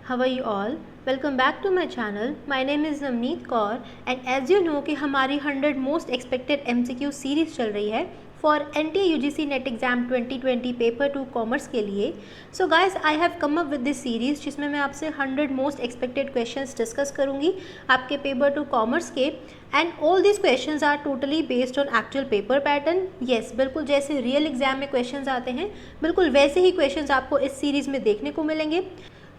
How are you all? Welcome back to my channel. My name is Navneet Kaur and as you know कि हमारी 100 most expected MCQ series चल रही है for NTA-UGC net exam 2020 paper 2 commerce के लिए. So guys I have come up with this series जिसमें मैं आपसे 100 मोस्ट एक्सपेक्टेड क्वेश्चंस डिस्कस करूंगी आपके पेपर 2 कॉमर्स के. And all this questions are totally based on actual paper pattern. Yes, बिल्कुल जैसे रियल एग्जाम में क्वेश्चंस आते हैं बिल्कुल वैसे ही क्वेश्चंस आपको इस सीरीज़ में देखने को मिलेंगे.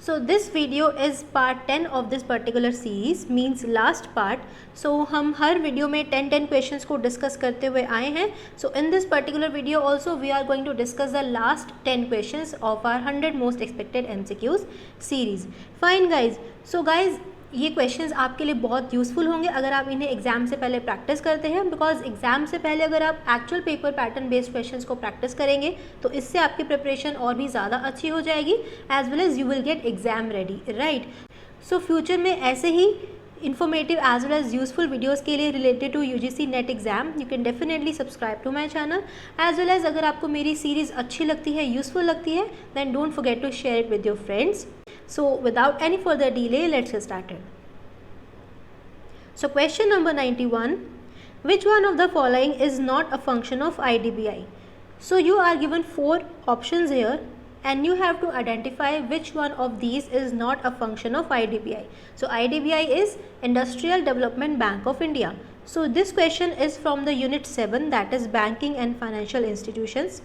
So this video is part 10 of this particular series, means last part. So हम हर वीडियो में 10 क्वेश्चंस को डिस्कस करते हुए आए हैं. So in this particular video also we are going to discuss the last 10 questions of our 100 most expected MCQs series. Fine guys. So guys, ये questions आपके लिए बहुत यूज़फुल होंगे अगर आप इन्हें एग्ज़ाम से पहले प्रैक्टिस करते हैं, बिकॉज एग्ज़ाम से पहले अगर आप actual paper pattern based questions को प्रैक्टिस करेंगे तो इससे आपकी प्रिपरेशन और भी ज़्यादा अच्छी हो जाएगी as well as you will get exam ready, right. So future में ऐसे ही informative as well as useful videos के लिए related to UGC net exam you can definitely subscribe to my channel as well as अगर आपको मेरी series अच्छी लगती है, यूज़फुल लगती है, then don't forget to share it with your friends. So without any further delay, let's get started. So question number 91, which one of the following is not a function of IDBI? So you are given 4 options here and you have to identify which one of these is not a function of IDBI. So IDBI is Industrial Development Bank of India. So this question is from the unit 7, that is banking and financial institutions,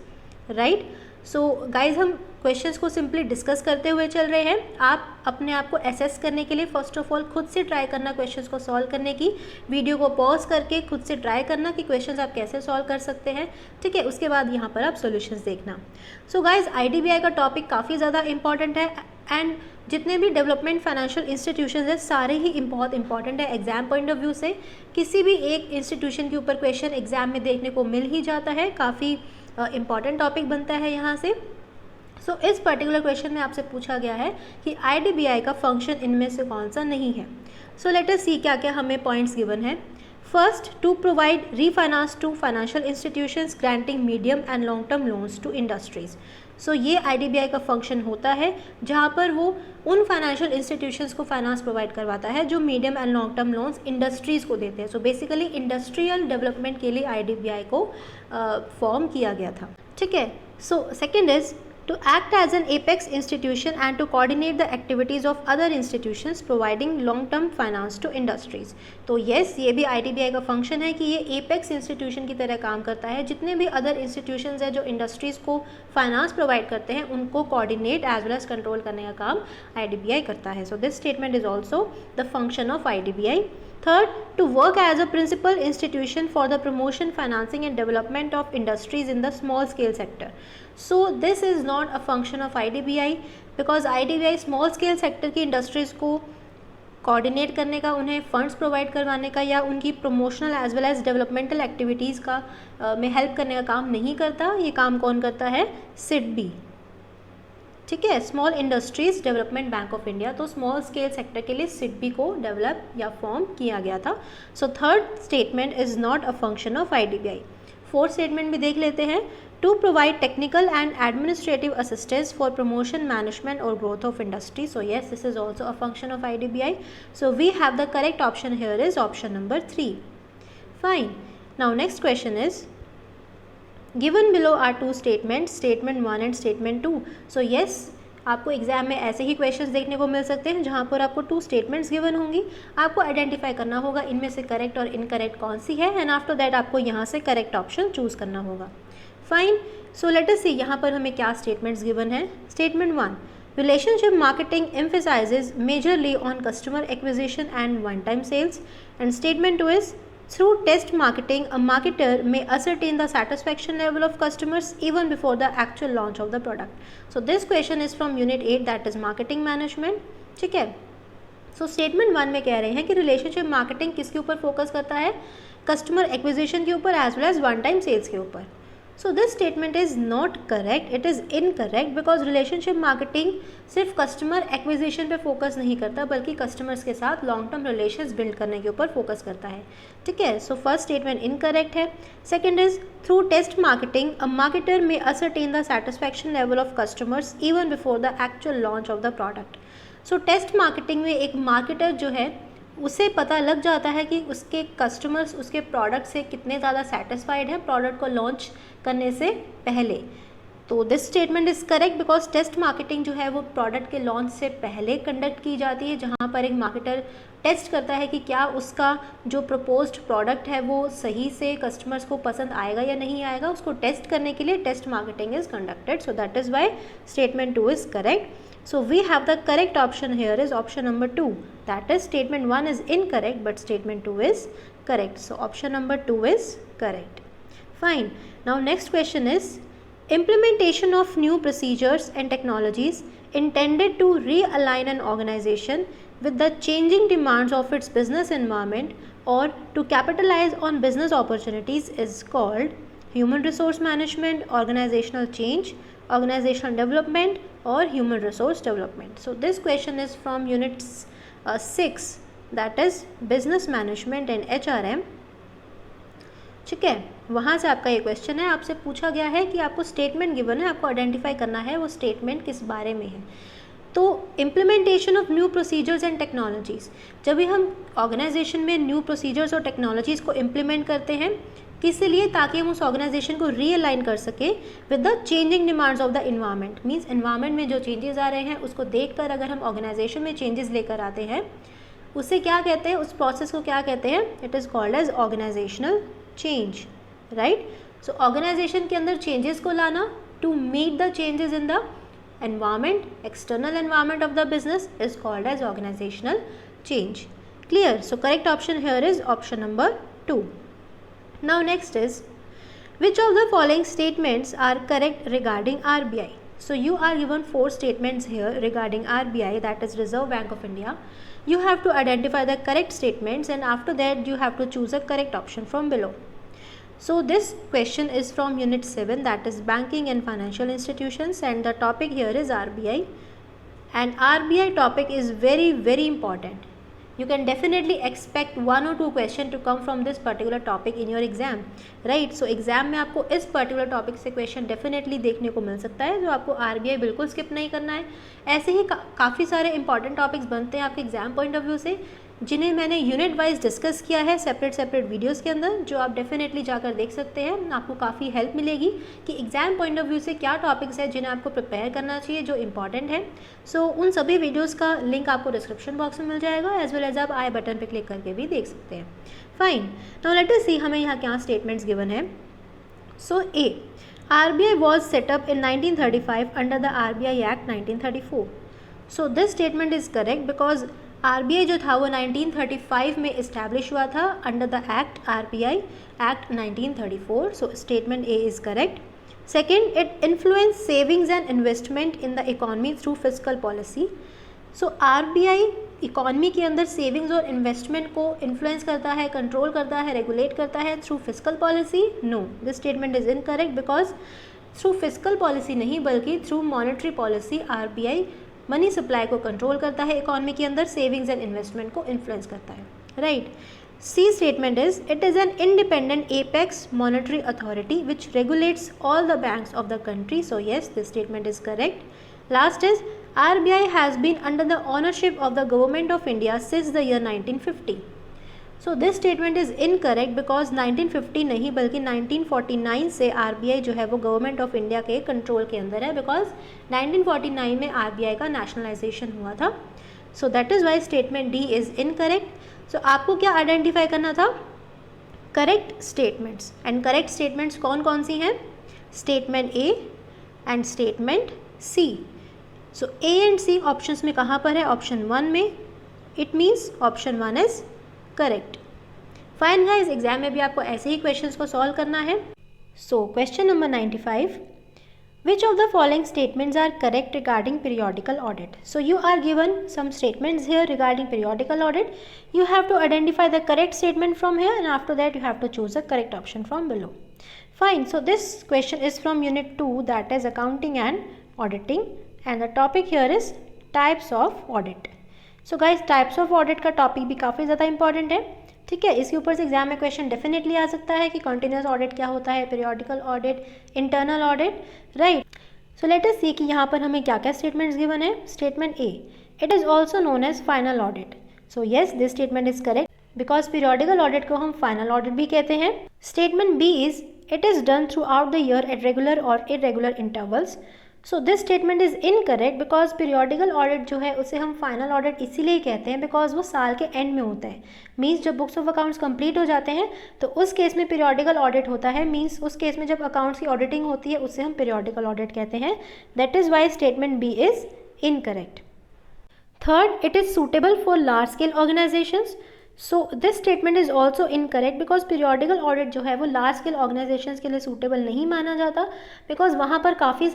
right. So guys हम questions को simply discuss करते हुए चल रहे हैं. आप अपने आप को असेस करने के लिए फर्स्ट ऑफ ऑल खुद से ट्राई करना क्वेश्चंस को सॉल्व करने की. वीडियो को पॉज करके खुद से ट्राई करना कि क्वेश्चंस आप कैसे सॉल्व कर सकते हैं, ठीक है. उसके बाद यहाँ पर आप सॉल्यूशंस देखना. सो गाइज IDBI का टॉपिक काफ़ी ज़्यादा इंपॉर्टेंट है एंड जितने भी डेवलपमेंट फाइनेंशियल इंस्टीट्यूशंस हैं सारे ही बहुत इंपॉर्टेंट है एग्जाम पॉइंट ऑफ व्यू से. किसी भी एक इंस्टीट्यूशन के ऊपर क्वेश्चन एग्जाम में देखने को मिल ही जाता है, काफ़ी इम्पॉर्टेंट टॉपिक बनता है यहाँ से. सो इस पर्टिकुलर क्वेश्चन में आपसे पूछा गया है कि IDBI का फंक्शन इनमें से कौन सा नहीं है. सो लेट अस सी क्या क्या हमें पॉइंट्स गिवन है. First, to provide refinance to financial institutions granting medium and long term loans to industries. So ये IDBI का फंक्शन होता है जहाँ पर वो उन फाइनेंशियल इंस्टीट्यूशंस को फाइनेंस प्रोवाइड करवाता है जो medium and long term loans industries को देते हैं. सो बेसिकली इंडस्ट्रियल डेवलपमेंट के लिए IDBI को फॉर्म किया गया था, ठीक है. So second is to act as an apex institution and to coordinate the activities of other institutions providing long term finance to industries. तो yes, ये भी IDBI का फंक्शन है कि ये apex institution की तरह काम करता है. जितने भी other institutions हैं जो इंडस्ट्रीज़ को फाइनेंस प्रोवाइड करते हैं उनको coordinate as well as control करने का काम IDBI करता है. So this statement is also the function of IDBI. Third, to work as a principal institution for the promotion, financing and development of industries in the small scale sector. So this is not a function of IDBI because IDBI small scale sector की industries को coordinate करने का, उन्हें funds provide करवाने का या उनकी promotional as well as developmental activities का में हेल्प करने का काम नहीं करता. ये काम कौन करता है? SIDBI, ठीक है, small industries development bank of India. तो स्मॉल स्केल सेक्टर के लिए SIDBI को डेवलप या फॉर्म किया गया था. So third statement is not a function of IDBI. Fourth statement भी देख लेते हैं. To provide technical and administrative assistance for promotion, management और growth of industry. So yes, this is also a function of IDBI. So we have the correct option here is option number 3. Fine. Now next question is given below are two statements, statement 1 and statement 2. So yes, आपको exam में ऐसे ही questions देखने को मिल सकते हैं जहाँ पर आपको 2 स्टेटमेंट्स गिवन होंगी. आपको आइडेंटिफाई करना होगा इनमें से करेक्ट और इनकरेक्ट कौन सी है एंड आफ्टर दैट आपको यहाँ से करेक्ट ऑप्शन चूज़ करना होगा. फाइन. सो लेट अस सी यहाँ पर हमें क्या स्टेटमेंट्स गिवन है. Statement 1, relationship marketing emphasises majorly on customer acquisition and one time sales. And statement 2 is through test marketing, a marketer may ascertain the satisfaction level of customers even before the actual launch of the product. So this question is from unit 8, that is marketing management, ठीक है. So statement 1 में कह रहे हैं कि relationship marketing किसके ऊपर focus करता है? कस्टमर एक्विजिशन के ऊपर as well as one time sales के ऊपर. So this statement is not correct, it is incorrect because relationship marketing सिर्फ कस्टमर एक्विजिशन पे फोकस नहीं करता बल्कि कस्टमर्स के साथ लॉन्ग टर्म रिलेशंस बिल्ड करने के ऊपर फोकस करता है, ठीक है. सो फर्स्ट स्टेटमेंट इनकरेक्ट है. Second is through test marketing a marketer में ascertain the satisfaction level of customers even before the actual launch of the product. So test marketing में एक मार्केटर जो है उसे पता लग जाता है कि उसके कस्टमर्स उसके प्रोडक्ट से कितने ज़्यादा सेटिस्फाइड हैं प्रोडक्ट को लॉन्च करने से पहले। तो this statement is correct because test marketing जो है वो प्रोडक्ट के लॉन्च से पहले कंडक्ट की जाती है, जहाँ पर एक मार्केटर टेस्ट करता है कि क्या उसका जो प्रपोज्ड प्रोडक्ट है वो सही से कस्टमर्स को पसंद आएगा या नहीं आएगा। उसको टेस्ट करने के लिए test marketing is conducted. So that is why statement 2 is correct. So we have the correct option here is option number 2, that is statement 1 is incorrect but statement 2 is correct. So option number 2 is correct. Fine. Now next question is implementation of new procedures and technologies intended to realign an organization with the changing demands of its business environment or to capitalize on business opportunities is called human resource management, organizational change, organizational development or human resource development. So this question is from unit 6, that is business management and HRM. ठीक है, वहाँ से आपका ये question है, आपसे पूछा गया है कि आपको स्टेटमेंट गिवन है, आपको आइडेंटिफाई करना है वो स्टेटमेंट किस बारे में है। तो implementation of new procedures and technologies, जब भी हम ऑर्गेनाइजेशन में न्यू प्रोसीजर्स और टेक्नोलॉजीज़ को इम्प्लीमेंट करते हैं किस लिए, ताकि हम उस ऑर्गेनाइजेशन को रीअलाइन कर सके with the changing demands of the environment. Means environment में जो चेंजेस आ रहे हैं उसको देखकर अगर हम ऑर्गेनाइजेशन में चेंजेस लेकर आते हैं उसे क्या कहते हैं, उस प्रोसेस को क्या कहते हैं, it is called as organisational change, right. So organisation के अंदर चेंजेस को लाना to meet the changes in the environment, external environment of the business is called as organizational change. Clear? So correct option here is option number 2. Now next is, which of the following statements are correct regarding RBI? So you are given 4 statements here regarding RBI, that is Reserve Bank of India. You have to identify the correct statements and after that you have to choose a correct option from below. So this question is from unit 7, that is banking and financial institutions, and the topic here is RBI, and RBI topic is very important. You can definitely expect 1 or 2 question to come from this particular topic in your exam, right? So exam में आपको इस particular topic से question definitely देखने को मिल सकता है, जो आपको RBI बिल्कुल skip नहीं करना है। ऐसे ही काफ़ी सारे important topics बनते हैं आपके exam point of view से, जिन्हें मैंने यूनिट वाइज डिस्कस किया है सेपरेट वीडियोस के अंदर, जो आप डेफिनेटली जाकर देख सकते हैं। आपको काफ़ी हेल्प मिलेगी कि एग्जाम पॉइंट ऑफ व्यू से क्या टॉपिक्स हैं जिन्हें आपको प्रिपेयर करना चाहिए, जो इंपॉर्टेंट है। सो उन सभी वीडियोस का लिंक आपको डिस्क्रिप्शन बॉक्स में मिल जाएगा, एज वेल एज आप आई बटन पर क्लिक करके भी देख सकते हैं। फाइन, नाउ लेट अस सी हमें यहाँ क्या स्टेटमेंट्स गिवन है। सो ए, RBI was setup in 1935 under the RBI act 1934। So this statement is correct because RBI जो था वो 1935 में इस्टेब्लिश हुआ था under the act RBI act 1934। So statement A is correct. Second, it influence savings and investment in the economy through fiscal policy. So RBI economy के अंदर savings और investment को इन्फ्लुएंस करता है, कंट्रोल करता है, रेगुलेट करता है through fiscal policy. No, this statement is incorrect because through fiscal policy नहीं बल्कि through monetary policy RBI money supply को कंट्रोल करता है, इकॉनमी के अंदर सेविंग्स एंड इन्वेस्टमेंट को इन्फ्लुएंस करता है, right. C statement is, it is an independent apex monetary authority which regulates all the banks of the country. So yes, this statement is correct. Last is, RBI has been under the ownership of the government of India since the year 1950। So this statement is incorrect because 1950 नहीं बल्कि 1949 से RBI जो है वो government of India के control के अंदर है, बिकॉज 1949 में RBI का नेशनलाइजेशन हुआ था। So that is why statement D is incorrect. So आपको क्या आइडेंटिफाई करना था, correct statements, and correct statements कौन कौन सी हैं, statement A and statement C. So A and C options में कहाँ पर है, ऑप्शन 1 में, it means option 1 is correct. Fine guys, exam में भी आपको ऐसे ही क्वेश्चंस को सॉल्व करना है। So question number 95, which of the following statements are correct regarding periodical audit. So you are given some statements here regarding periodical audit. You have to identify the correct statement from here and after that you have to choose a correct option from below. Fine, so this question is from unit 2, that is accounting and auditing, and the topic here is types of audit. So guys, types of audit का topic भी काफ़ी ज़्यादा important है, ठीक है। इसके ऊपर से एग्जाम में क्वेश्चन डेफिनेटली आ सकता है कि कॉन्टिन्यूस ऑडिट क्या होता है, periodical audit, internal audit, right. So let us see कि यहाँ पर हमें क्या क्या स्टेटमेंट्स गिवन है। Statement A, it is also known as final audit. So yes, this statement is correct because periodical audit को हम फाइनल ऑडिट भी कहते हैं। Statement B is it is done throughout the year at regular और irregular intervals. So this statement is incorrect because periodical audit जो है उसे हम फाइनल ऑडिट इसीलिए कहते हैं बिकॉज वो साल के एंड में होता है। मीन्स जब बुक्स ऑफ अकाउंट्स कंप्लीट हो जाते हैं तो उस केस में पीरियोडिकल ऑडिट होता है। मीन्स उस केस में जब अकाउंट्स की ऑडिटिंग होती है उससे हम पीरियोडिकल ऑडिट कहते हैं। That is why statement B is incorrect. Third, it is suitable for large scale organisations. So this statement is also incorrect because periodical audit जो है वो लार्ज स्केल ऑर्गेनाइजेशंस के लिए सूटेबल नहीं माना जाता बिकॉज वहाँ पर काफ़ी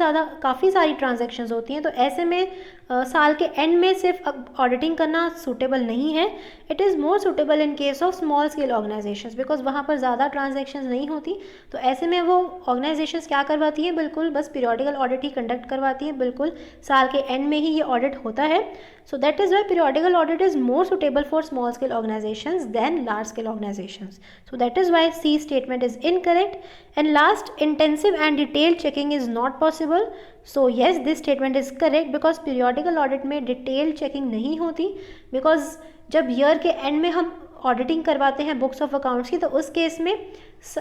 सारी ट्रांजेक्शन्स होती हैं। तो ऐसे में साल के एंड में सिर्फ ऑडिटिंग करना सूटेबल नहीं है। It is more suitable in case of small scale organisations because वहाँ पर ज़्यादा ट्रांजेक्शन्स नहीं होती। तो ऐसे में वो ऑर्गेनाइजेशंस क्या करवाती हैं, बिल्कुल बस पीरियोडिकल ऑडिट ही कंडक्ट करवाती हैं, बिल्कुल साल के एंड में ही ये ऑडिट होता है। So that is why periodical audit is more suitable for small scale organizations than large scale organizations. So that is why C statement is incorrect. And last, intensive and detailed checking is not possible. So yes, this statement is correct because periodical audit में detailed checking नहीं होती because जब year के end में हम auditing करवाते हैं books of accounts की तो उस केस में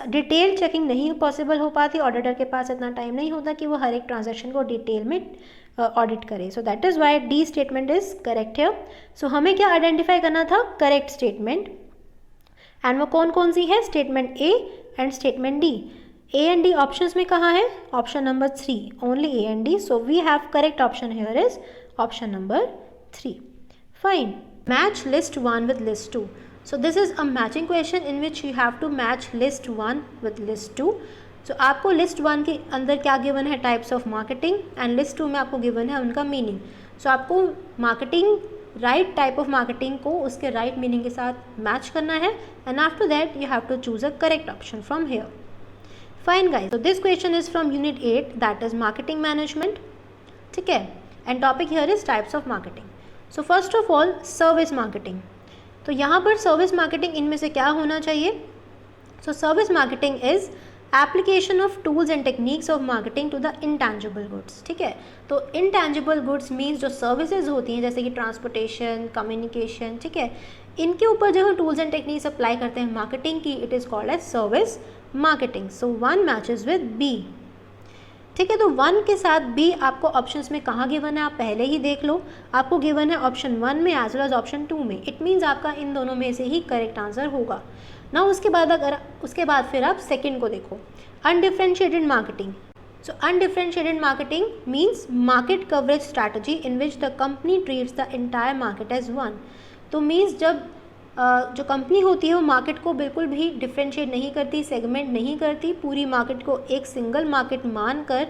डिटेल चेकिंग नहीं पॉसिबल हो पाती। ऑडिटर के पास इतना टाइम नहीं होता कि वो हर एक ट्रांजैक्शन को डिटेल में ऑडिट करे। सो that is Y D statement is correct है। सो हमें क्या आइडेंटिफाई करना था, करेक्ट स्टेटमेंट, एंड वो कौन कौन सी है, statement A and statement D. A and D options में कहाँ है, option number 3, only A and D. So we have correct option here is option number 3. Fine. Match list 1 with list 2. So this is a matching question in which you have to match list 1 with list 2. So आपको list 1 के अंदर क्या given है, types of marketing, and list 2 में आपको given है उनका meaning. So आपको marketing, right type of marketing को उसके राइट मीनिंग के साथ मैच करना है, and after that you have to choose a correct option from here. Fine guys, so this question is from unit 8, that is marketing management. ठीक है, and topic here is types of marketing. So first of all service marketing. तो यहाँ पर service marketing इनमें से क्या होना चाहिए, so service marketing is application of tools and techniques of marketing to the intangible goods. ठीक है, तो इनटैंजिबल गुड्स मीन्स जो सर्विसेज होती हैं जैसे कि ट्रांसपोर्टेशन, कम्युनिकेशन, ठीक है, इनके ऊपर जो हम टूल्स एंड टेक्निक्स अप्लाई करते हैं मार्केटिंग की, it is called as service marketing. So 1 matches with B. ठीक है, तो 1 के साथ बी आपको ऑप्शंस में कहाँ गिवन है, आप पहले ही देख लो. आपको गिवन है ऑप्शन 1 में एज वेल एज ऑप्शन 2 में. इट मीन्स आपका इन दोनों में से ही करेक्ट आंसर होगा ना. उसके बाद फिर आप सेकंड को देखो, undifferentiated marketing. So undifferentiated marketing means market coverage strategy in which the company treats the entire market as one. तो मीन्स जब जो कंपनी होती है वो मार्केट को बिल्कुल भी डिफ्रेंशिएट नहीं करती, सेगमेंट नहीं करती, पूरी मार्केट को एक सिंगल मार्केट मानकर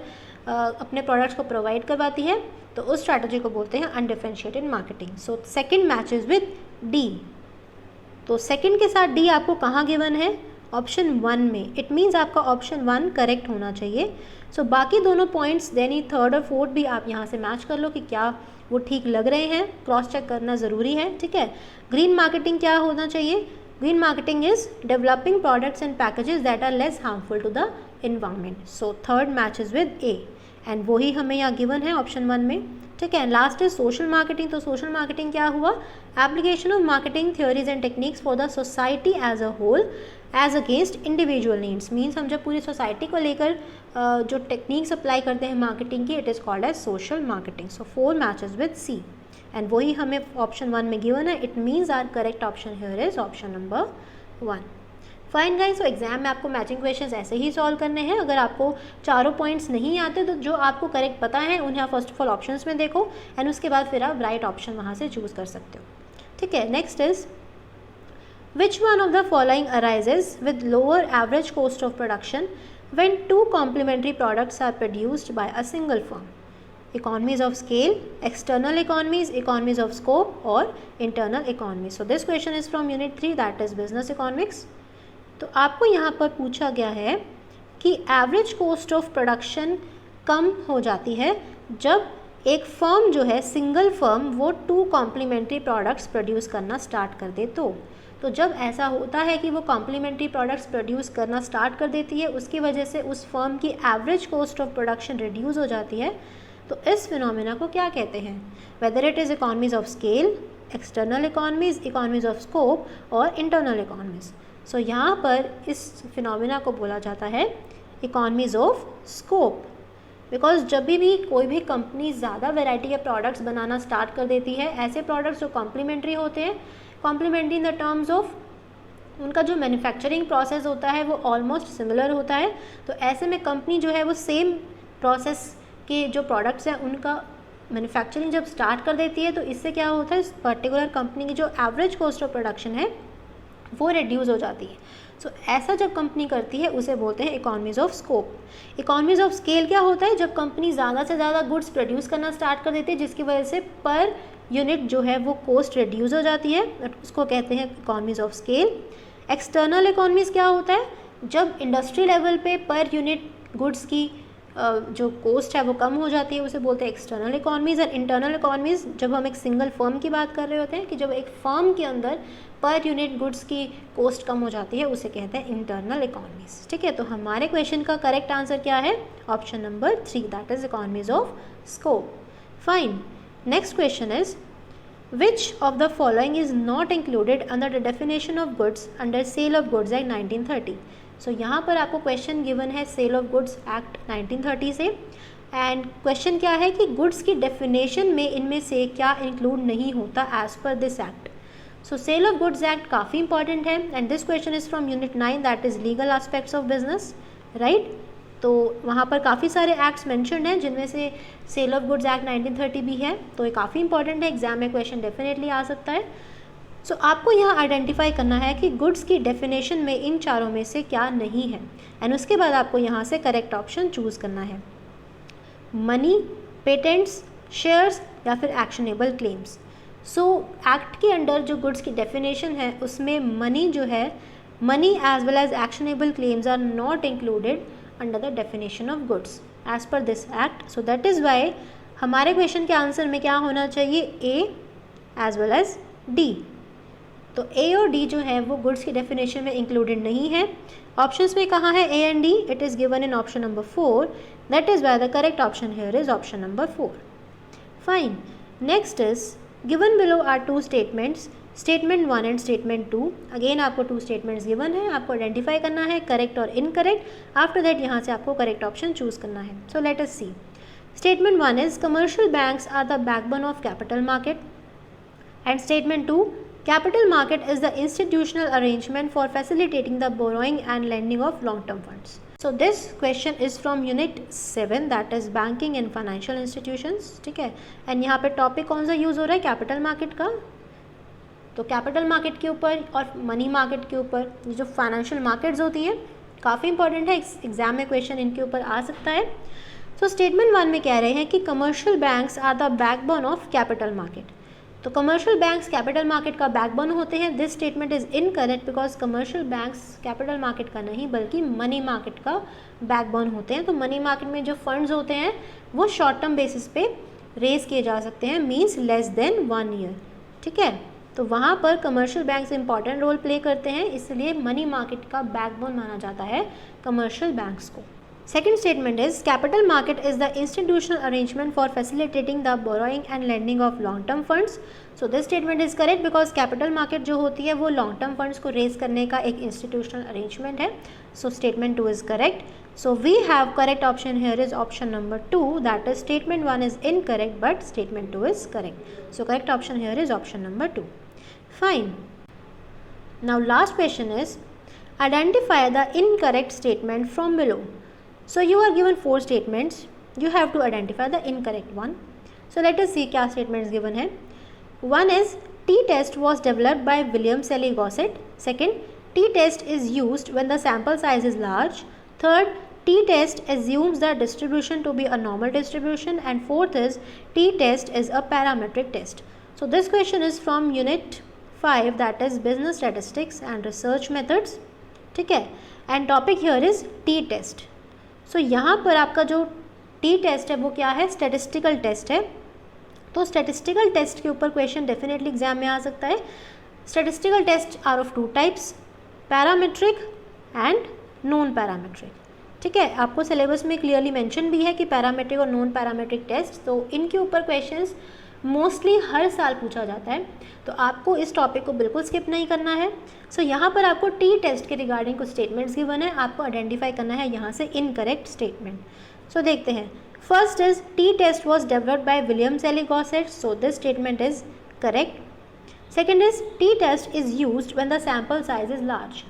अपने प्रोडक्ट्स को प्रोवाइड करवाती है, तो उस स्ट्रैटेजी को बोलते हैं undifferentiated marketing. So second matches with D. तो सेकंड के साथ डी आपको कहाँ गिवन है, ऑप्शन 1 में. इट मीन्स आपका ऑप्शन 1 करेक्ट होना चाहिए. सो बाकी दोनों पॉइंट्स देनी थर्ड और फोर्थ भी आप यहाँ से मैच कर लो कि क्या वो ठीक लग रहे हैं, क्रॉस चेक करना ज़रूरी है. ठीक है, ग्रीन मार्केटिंग क्या होना चाहिए, green marketing is developing products and packages that are less harmful to the environment. So third matches with a, and वही हमें यहाँ गिवन है ऑप्शन 1 में. ठीक है, लास्ट इज सोशल मार्केटिंग. तो सोशल मार्केटिंग क्या हुआ, application of marketing theories and techniques for the society as a whole as against individual needs. Means हम जब पूरी सोसाइटी को लेकर जो टेक्निक्स अप्लाई करते हैं मार्केटिंग की, it is called as social marketing. So 4 matches with C, and वही हमें ऑप्शन 1 में गिवन है. It means our correct option here is option number 1. Fine guys, तो एग्जाम में आपको मैचिंग क्वेश्चंस ऐसे ही सॉल्व करने हैं. अगर आपको चारों पॉइंट्स नहीं आते तो जो आपको करेक्ट पता है उन्हें आप फर्स्ट ऑफ ऑल ऑप्शंस में देखो, एंड उसके बाद फिर आप राइट ऑप्शन वहाँ से चूज़ कर सकते हो. ठीक है, next is which one of the following arises with lower average cost of production when two complementary products are produced by a single firm? Economies of scale, external economies, economies of scope or internal economies. So this question is from unit 3, that is business economics. तो आपको यहाँ पर पूछा गया है कि average cost of production कम हो जाती है जब एक फर्म जो है, सिंगल फर्म, वो 2 कॉम्प्लीमेंट्री प्रोडक्ट्स प्रोड्यूस करना स्टार्ट कर दे. तो जब ऐसा होता है कि वो कॉम्प्लीमेंट्री प्रोडक्ट्स प्रोड्यूस करना स्टार्ट कर देती है, उसकी वजह से उस फर्म की average cost of production reduce हो जाती है. तो इस फिनोमेना को क्या कहते हैं? Whether it is economies of scale, external economies, economies of scope और इंटरनल इकोनॉमीज। सो यहाँ पर इस फिनोमेना को बोला जाता है इकोनॉमीज ऑफ स्कोप। बिकॉज जब भी कोई भी कंपनी ज़्यादा वैरायटी के प्रोडक्ट्स बनाना स्टार्ट कर देती है, ऐसे प्रोडक्ट्स जो कॉम्प्लीमेंट्री होते हैं, complementary in the terms of उनका जो मैन्युफैक्चरिंग प्रोसेस होता है वो ऑलमोस्ट सिमिलर होता है, तो ऐसे में कंपनी जो है वो सेम प्रोसेस के जो प्रोडक्ट्स हैं उनका मैन्युफैक्चरिंग जब स्टार्ट कर देती है, तो इससे क्या होता है, इस पर्टिकुलर कंपनी की जो एवरेज कॉस्ट ऑफ प्रोडक्शन है वो रिड्यूस हो जाती है। सो ऐसा जब कंपनी करती है उसे बोलते हैं economies of scope. Economies of scale क्या होता है? जब कंपनी ज़्यादा से ज़्यादा गुड्स प्रोड्यूस करना स्टार्ट कर देती है, जिसकी वजह से पर यूनिट जो है वो कॉस्ट रिड्यूस हो जाती है, उसको कहते हैं economies of scale. External economies क्या होता है? जब इंडस्ट्री लेवल पे पर यूनिट गुड्स की जो कॉस्ट है वो कम हो जाती है, उसे बोलते हैं एक्सटर्नल इकोनॉमीज़। और इंटरनल इकोनॉमीज़ जब हम एक सिंगल फर्म की बात कर रहे होते हैं कि जब एक फर्म के अंदर पर यूनिट गुड्स की कॉस्ट कम हो जाती है, उसे कहते हैं इंटरनल इकोनॉमीज़। ठीक है, तो हमारे क्वेश्चन का करेक्ट आंसर क्या है? Option number 3, that is economies of scope. Fine, next question is which of the following is not included under the definition of goods under sale of goods act 1930। So यहाँ पर आपको question given है sale of goods act 1930 से, and question क्या है कि goods की definition में इनमें से क्या इंक्लूड नहीं होता as per this act. So sale of goods act काफ़ी इंपॉर्टेंट है, and this question is from unit 9 that is legal aspects of business, right. तो वहाँ पर काफ़ी सारे एक्ट्स मेंशन्ड हैं, जिनमें से सेल ऑफ गुड्स एक्ट 1930 भी है, तो ये काफ़ी इंपॉर्टेंट है, एग्जाम में क्वेश्चन डेफिनेटली आ सकता है। सो आपको यहाँ आइडेंटिफाई करना है कि गुड्स की डेफिनेशन में इन चारों में से क्या नहीं है, एंड उसके बाद आपको यहाँ से करेक्ट ऑप्शन चूज़ करना है। मनी, पेटेंट्स, शेयर्स या फिर एक्शनेबल क्लेम्स। सो एक्ट के अंडर जो गुड्स की डेफिनेशन है उसमें मनी जो है, money as well as actionable claims are not included under the definition of goods as per this act. So that is why हमारे क्वेश्चन के आंसर में क्या होना चाहिए? A as well as D. तो ए और डी जो है वो गुड्स की डेफिनेशन में इंक्लूडेड नहीं है। ऑप्शंस में कहाँ है A and D? It is given in option number 4, that is why the correct option here is option number 4। Fine, next is given below are 2 statements, statement 1 and statement 2। Again आपको 2 statements given है, आपको identify करना है correct और incorrect. After that यहाँ से आपको correct option choose करना है। So let us see. Statement 1 is commercial banks are the backbone of capital market, and statement 2, capital market is the institutional arrangement for facilitating the borrowing and lending of long-term funds. So this question is from unit 7 that is banking and financial institutions. ठीक है, and यहाँ पे topic कौन सा use हो रहा है? Capital market का। तो कैपिटल मार्केट के ऊपर और मनी मार्केट के ऊपर जो फाइनेंशियल मार्केट्स होती है काफ़ी इंपॉर्टेंट है, एग्जाम में क्वेश्चन इनके ऊपर आ सकता है। सो स्टेटमेंट 1 में कह रहे हैं कि commercial banks are the backbone of capital market. तो कमर्शियल बैंक्स कैपिटल मार्केट का बैकबोन होते हैं। This statement is incorrect because commercial banks capital market का नहीं बल्कि मनी मार्केट का बैकबोन होते हैं। तो मनी मार्केट में जो फंड्स होते हैं वो शॉर्ट टर्म बेसिस पे रेज किए जा सकते हैं, मींस लेस देन 1 ईयर। ठीक है, तो वहाँ पर commercial banks important role play करते हैं, इसलिए मनी मार्केट का बैकबोन माना जाता है कमर्शियल बैंक्स को। Second statement is capital market is the institutional arrangement for facilitating the borrowing and lending of long term funds. So this statement is correct because capital market जो होती है वो long term funds को raise करने का एक institutional arrangement है. So statement 2 is correct. So we have correct option here is option number 2, that is statement 1 is incorrect but statement 2 is correct. So correct option here is option number 2. Fine. Now last question is identify the incorrect statement from below. So you are given 4 statements, you have to identify the incorrect one. So let us see क्या statements given है. One is t-test was developed by William Sally Gossett. Second, t-test is used when the sample size is large. Third, t-test assumes the distribution to be a normal distribution. And fourth is t-test is a parametric test. So this question is from unit 5, that is business statistics and research methods. ठीक है, and topic here is t-test. सो यहाँ पर आपका जो T test है वो क्या है? स्टैटिस्टिकल टेस्ट है। तो स्टैटिस्टिकल टेस्ट के ऊपर क्वेश्चन डेफिनेटली एग्जाम में आ सकता है। Statistical test are of 2 types, parametric and non parametric. ठीक है, आपको सिलेबस में क्लियरली मेंशन भी है कि पैरामेट्रिक और नॉन पैरामेट्रिक टेस्ट, तो इनके ऊपर क्वेश्चंस मोस्टली हर साल पूछा जाता है, तो आपको इस टॉपिक को बिल्कुल स्किप नहीं करना है। सो यहाँ पर आपको टी टेस्ट के रिगार्डिंग कुछ स्टेटमेंट्स गिवन है, आपको आइडेंटिफाई करना है यहाँ से इनकरेक्ट स्टेटमेंट। सो देखते हैं, first is T test was developed by William Sealy Gosset, so this statement is correct. Second is T test is used when the sample size is large.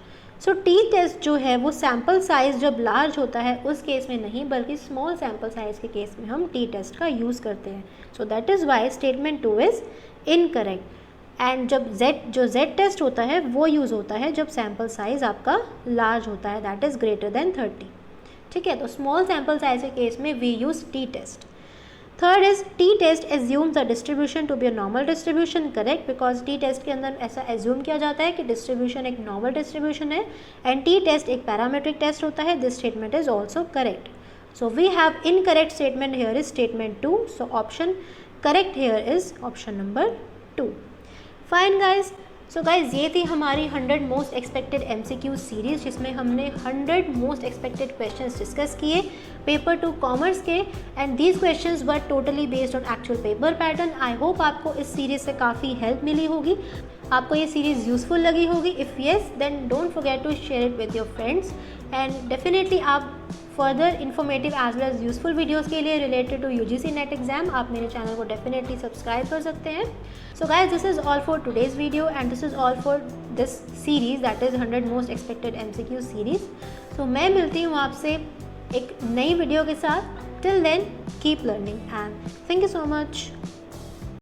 So T test जो है वो sample size जब large होता है उस case में नहीं, बल्कि स्मॉल सैम्पल साइज़ के केस में हम टी टेस्ट का यूज़ करते हैं। सो that is why statement 2 is incorrect. And जब जेड टेस्ट होता है वो यूज़ होता है जब सैम्पल साइज़ आपका लार्ज होता है, दैट इज़ ग्रेटर देन 30। ठीक है, तो स्मॉल सैम्पल साइज़ के केस में we use T test. Third is T test assumes the distribution to be a normal distribution, correct, because T test के अंदर ऐसा एज्यूम किया जाता है कि डिस्ट्रीब्यूशन एक नॉर्मल डिस्ट्रीब्यूशन है एंड टी टेस्ट एक पैरामेट्रिक टेस्ट होता है। This statement is also correct. So we have incorrect statement here is statement 2, so option correct here is option number 2। Fine guys, so guys ये थी हमारी 100 most expected MCQ series, जिसमें हमने 100 most expected questions discuss किए paper 2 commerce के, and these questions were totally based on actual paper pattern. I hope आपको इस series से काफ़ी हेल्प मिली होगी, आपको ये सीरीज़ यूज़फुल लगी होगी। If yes then don't forget to share it with your friends, and definitely आप further informative as well as useful videos के लिए related to UGC NET exam आप मेरे चैनल को डेफिनेटली सब्सक्राइब कर सकते हैं। So guys, this is all for today's video and this is all for this series, that is 100 most expected MCQ series. So मैं मिलती हूँ आपसे एक नई वीडियो के साथ। Till then keep learning and thank you so much.